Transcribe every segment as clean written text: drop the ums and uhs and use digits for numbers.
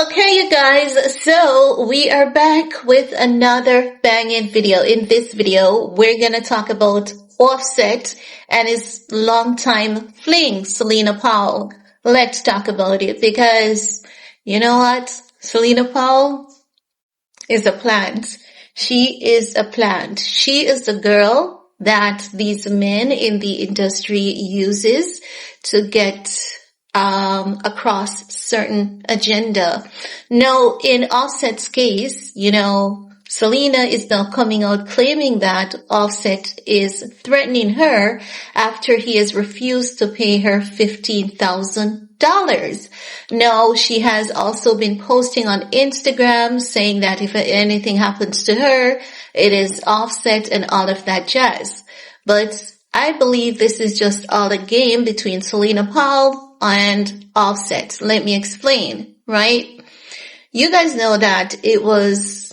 Okay, you guys, so we are back with another banging video. In this video, we're gonna talk about Offset and his longtime fling, Celinapowell. Let's talk about it because you know what? Celinapowell is a plant. She is a plant. She is the girl that these men in the industry uses to get across certain agenda. Now, in Offset's case, Celina is now coming out claiming that Offset is threatening her after he has refused to pay her $15,000. Now, she has also been posting on Instagram saying that if anything happens to her, it is Offset and all of that jazz. But I believe this is just all a game between Celinapowell and Offset. Let me explain, right? You guys know that it was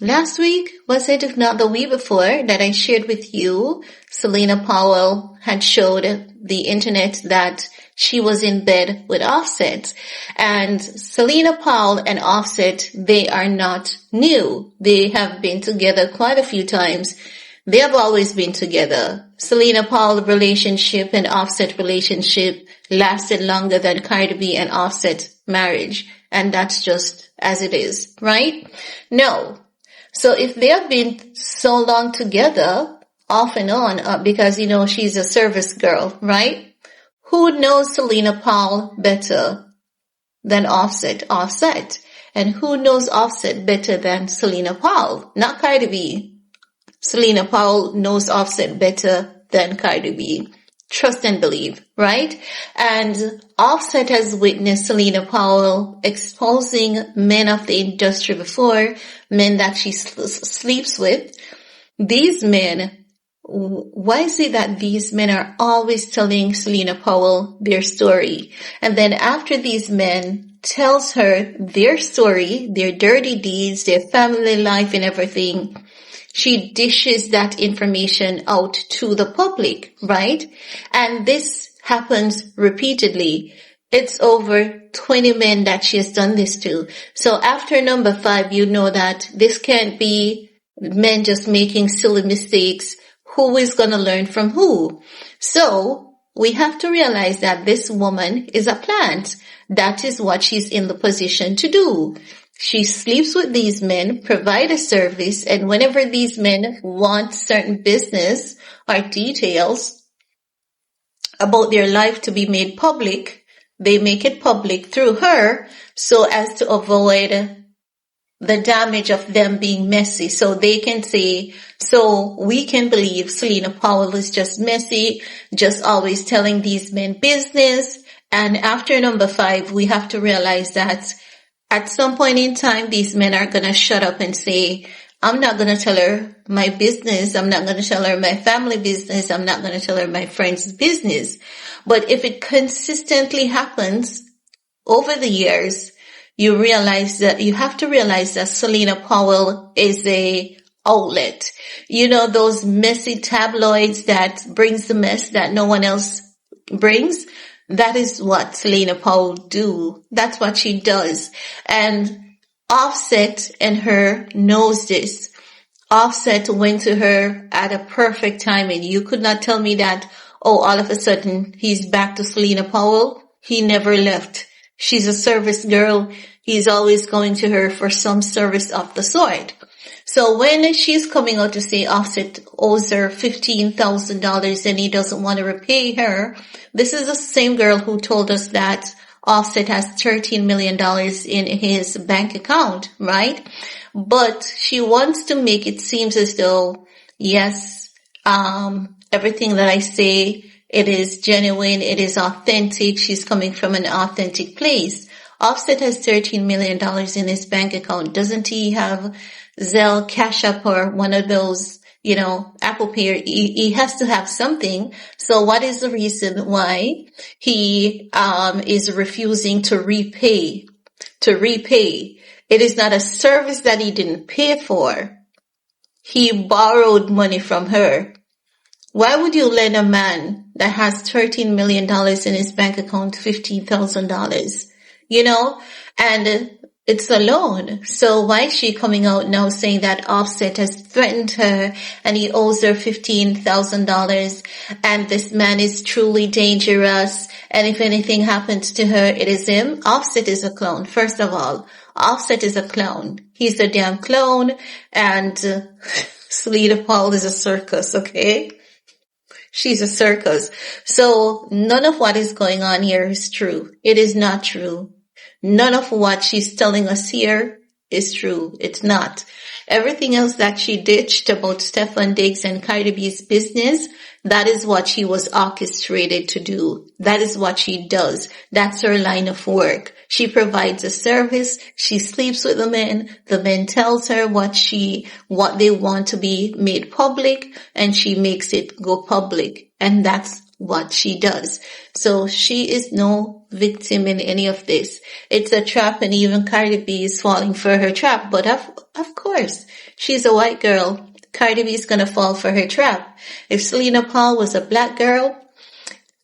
last week, was it, if not the week before, that I shared with you, Celinapowell had showed the internet that she was in bed with Offset. And Celinapowell and Offset, they are not new. They have been together quite a few times. They have always been together. Celinapowell relationship and Offset relationship lasted longer than CardiB and Offset marriage. And that's just as it is, right? No. So if they have been so long together, off and on, because, she's a service girl, right? Who knows Celinapowell better than Offset? Offset. And who knows Offset better than Celinapowell? Not CardiB. Celinapowell knows Offset better than CardiB. Trust and believe, right? And Offset has witnessed Celinapowell exposing men of the industry before, men that she sleeps with. These men, why is it that these men are always telling Celinapowell their story? And then after these men tells her their story, their dirty deeds, their family life and everything, she dishes that information out to the public, right? And this happens repeatedly. It's over 20 men that she has done this to. So after number 5, you know that this can't be men just making silly mistakes. Who is going to learn from who? So we have to realize that this woman is a plant. That is what she's in the position to do. She sleeps with these men, provide a service, and whenever these men want certain business or details about their life to be made public, they make it public through her so as to avoid the damage of them being messy. So they can say, so we can believe Celinapowell is just messy, just always telling these men business. And after number 5, we have to realize that at some point in time, these men are going to shut up and say, I'm not going to tell her my business. I'm not going to tell her my family business. I'm not going to tell her my friend's business. But if it consistently happens over the years, you have to realize that Celinapowell is a outlet. Those messy tabloids that brings the mess that no one else brings. That is what Celinapowell do. That's what she does. And Offset and her knows this. Offset went to her at a perfect time, and you could not tell me that, all of a sudden he's back to Celinapowell. He never left. She's a service girl. He's always going to her for some service of the sort. So when she's coming out to say Offset owes her $15,000 and he doesn't want to repay her, this is the same girl who told us that Offset has $13 million in his bank account, right? But she wants to make it seem as though, yes, everything that I say, it is genuine, it is authentic, she's coming from an authentic place. Offset has $13 million in his bank account. Doesn't he have Zelle, Cash App, or one of those, Apple Pay? He has to have something. So what is the reason why he is refusing to repay? It is not a service that he didn't pay for. He borrowed money from her. Why would you lend a man that has $13 million in his bank account $15,000? and it's alone. So why is she coming out now saying that Offset has threatened her and he owes her $15,000 and this man is truly dangerous and if anything happens to her, it is him? Offset is a clown. First of all, Offset is a clown. He's a damn clown and Celinapowell is a circus, okay? She's a circus. So none of what is going on here is true. It is not true. None of what she's telling us here is true. It's not. Everything else that she ditched about Stefon Diggs and CardiB's business, that is what she was orchestrated to do. That is what she does. That's her line of work. She provides a service. She sleeps with the men. The men tells her what they want to be made public and she makes it go public. And that's what she does. So she is no victim in any of this. It's a trap and even CardiB is falling for her trap. But of course, she's a white girl. CardiB is going to fall for her trap. If Celinapowell was a black girl,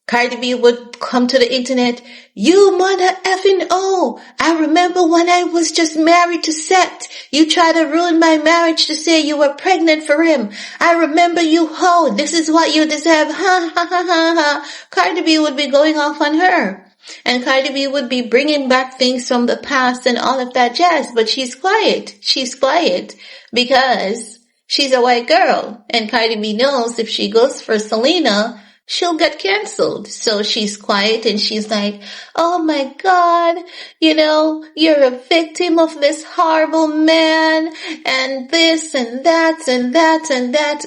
CardiB would come to the internet. You mother effing oh, I remember when I was just married to Seth. You tried to ruin my marriage to say you were pregnant for him. I remember you hoe. This is what you deserve. Ha ha ha ha ha. CardiB would be going off on her. And CardiB would be bringing back things from the past and all of that jazz. But she's quiet. She's quiet because she's a white girl. And CardiB knows if she goes for Celina, she'll get canceled. So she's quiet and she's like, oh my God, you're a victim of this horrible man and this and that and that and that.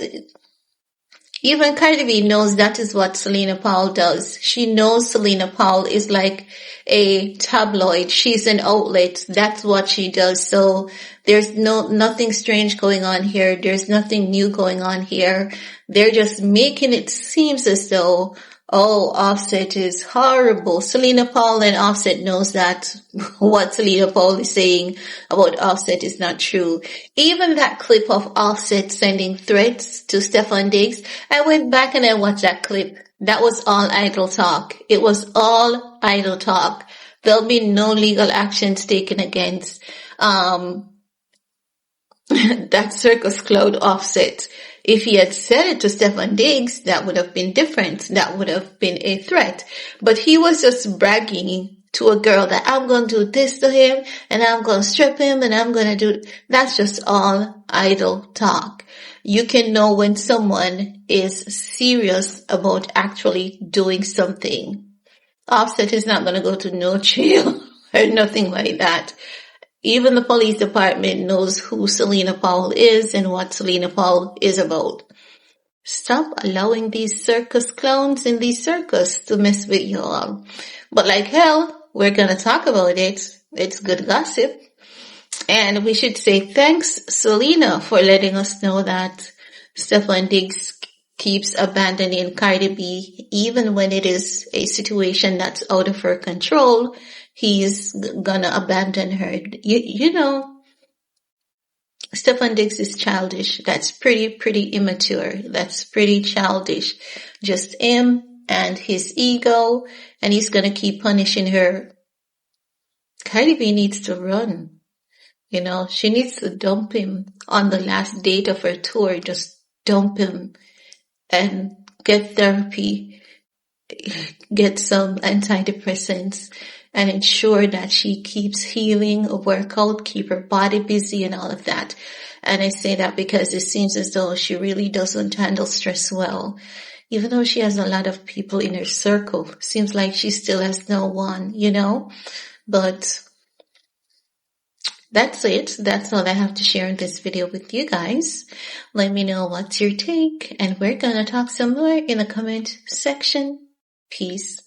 Even CardiB knows that is what Celinapowell does. She knows Celinapowell is like a tabloid. She's an outlet. That's what she does. So there's nothing strange going on here. There's nothing new going on here. They're just making it seem as though, oh, Offset is horrible. Celinapowell and Offset knows that what Celinapowell is saying about Offset is not true. Even that clip of Offset sending threats to Stefon Diggs, I went back and I watched that clip. That was all idle talk. It was all idle talk. There'll be no legal actions taken against that circus clown Offset. If he had said it to Stefon Diggs, that would have been different. That would have been a threat. But he was just bragging to a girl that I'm going to do this to him and I'm going to strip him and I'm going to do... That's just all idle talk. You can know when someone is serious about actually doing something. Offset is not going to go to no jail or nothing like that. Even the police department knows who Celinapowell is and what Celinapowell is about. Stop allowing these circus clowns in these circus to mess with you all. But like hell, we're going to talk about it. It's good gossip. And we should say thanks, Celina, for letting us know that Stefon Diggs keeps abandoning CardiB even when it is a situation that's out of her control. He's gonna abandon her. Stefon Diggs is childish. That's pretty immature. That's pretty childish. Just him and his ego, and he's gonna keep punishing her. CardiB needs to run. She needs to dump him on the last date of her tour. Just dump him and get therapy, get some antidepressants, and ensure that she keeps healing, work out, keep her body busy and all of that. And I say that because it seems as though she really doesn't handle stress well. Even though she has a lot of people in her circle, seems like she still has no one, But that's it. That's all I have to share in this video with you guys. Let me know what's your take, and we're gonna talk some more in the comment section. Peace.